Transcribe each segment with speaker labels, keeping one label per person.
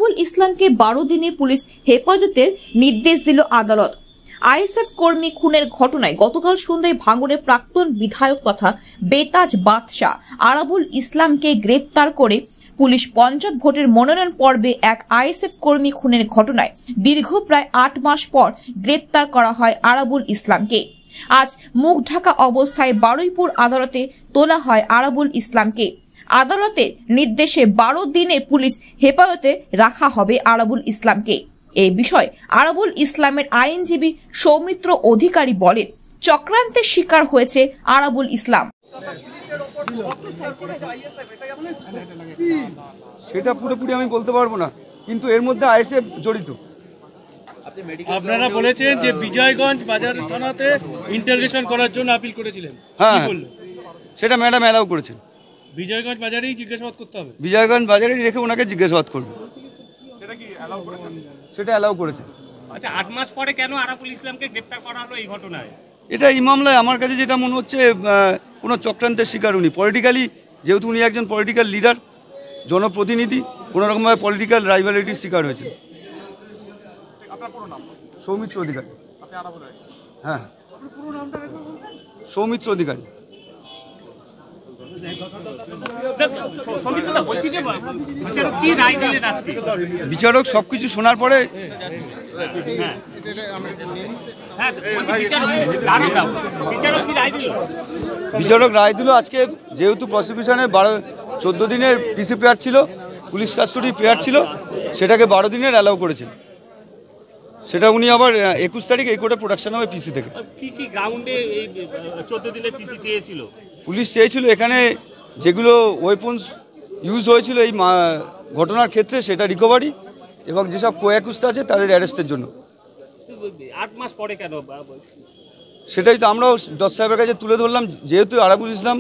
Speaker 1: আরাবুল ইসলামকে 12 দিনে পুলিশ হেফাজতের নির্দেশ দিল আদালত। আইএসএফ কর্মী খুনের ঘটনায় গতকাল সন্ধ্যায় ভাঙড়ে প্রাক্তন বিধায়ক তথা বেতাজ বাদশাহ আরাবুল ইসলামকে গ্রেপ্তার করে পুলিশ পঞ্চায়েত ভোটের মনোনয়ন পর্বে এক আইএসএফ কর্মী খুনের ঘটনায় দীর্ঘ প্রায় 8 মাস পর গ্রেপ্তার করা হয় আরাবুল ইসলামকে। আজ মুখ ঢাকা অবস্থায় বারুইপুর আদালতে তোলা হয় আরাবুল ইসলামকে। আদালতের নির্দেশে 12 দিনের পুলিশ হেফাজতে রাখা হবে আরাবুল ইসলামকে। এই বিষয়ে আরাবুল ইসলামের আইনজীবী সৌমিত্র অধিকারী বলেন, চক্রান্তের শিকার হয়েছে আরাবুল ইসলাম।
Speaker 2: সেটা পুরোপুরি আমি বলতে পারবো না, কিন্তু এর মধ্যে আইএসএফ জড়িত।
Speaker 3: আপনারা বলেছেন যে বিজয়গঞ্জ বাজার থানাতে ইন্টারোগেশন করার জন্য আপিল করেছিলেন।
Speaker 2: হ্যাঁ, সেটা ম্যাডাম অ্যালাউ করেছেন।
Speaker 3: বিজয়গঞ্জ বাজারেই জিজ্ঞাসাবাদ করতে হবে।
Speaker 2: বিজয়গঞ্জ বাজারেই রেখে ওনাকে জিজ্ঞাসাবাদ করবে। সেটা কি অ্যালাউ করেছেন? সেটা অ্যালাউ করেছেন।
Speaker 3: আচ্ছা, 8 মাস পরে কেন আরাবুল ইসলামকে গ্রেফতার করা হলো এই ঘটনায়?
Speaker 2: এটা এই মামলায় আমার কাছে যেটা মনে হচ্ছে কোনো চক্রান্তের শিকার উনি। পলিটিক্যালি, যেহেতু উনি একজন পলিটিক্যাল লিডার, জনপ্রতিনিধি, কোনোরকমভাবে পলিটিক্যাল রাইভালিটির শিকার হয়েছে। সৌমিত্র অধিকারী। হ্যাঁ, সৌমিত্র অধিকারী। বিচারক সবকিছু শোনার পরে বিচারক রায় দিল। আজকে যেহেতু প্রসিকিউশনের 14 দিনের পিসি প্রেয়ার ছিল, পুলিশ কাস্টডি প্রেয়ার ছিল, সেটাকে 12 দিনের অ্যালাউ করেছেন। সেটা উনি আবার 21 তারিখ এই কোর্টে প্রোডাকশন হবে পিসি থেকে।
Speaker 3: কি কি গ্রাউন্ডে এই 14 দিনের পিসি চেয়েছিল? পুলিশ
Speaker 2: চেয়েছিল এখানে যেগুলো ওয়েপন্স ইউজ হয়েছিল এই ঘটনার ক্ষেত্রে সেটা রিকভারি, এবং যেসব কো-অ্যাকিউজড আছে তাদের অ্যারেস্টের জন্য।
Speaker 3: 8 মাস পরে কেন?
Speaker 2: সেটাই তো আমরাও জজ সাহেবের কাছে তুলে ধরলাম। যেহেতু আরাবুল ইসলাম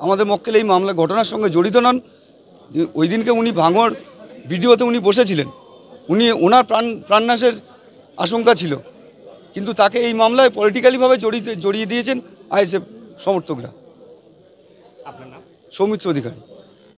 Speaker 2: আমাদের মক্কেল এই মামলা ঘটনার সঙ্গে জড়িত নন, ওই দিনকে উনি ভাঙড় ভিডিওতে উনি বসেছিলেন, ওনার প্রাণনাশের আশঙ্কা ছিল, কিন্তু তাকে এই মামলায় পলিটিক্যালিভাবে জড়িয়ে দিয়েছেন আইএসএফ সমর্থকরা।
Speaker 3: আপনার নাম?
Speaker 2: সৌমিত্র অধিকারী।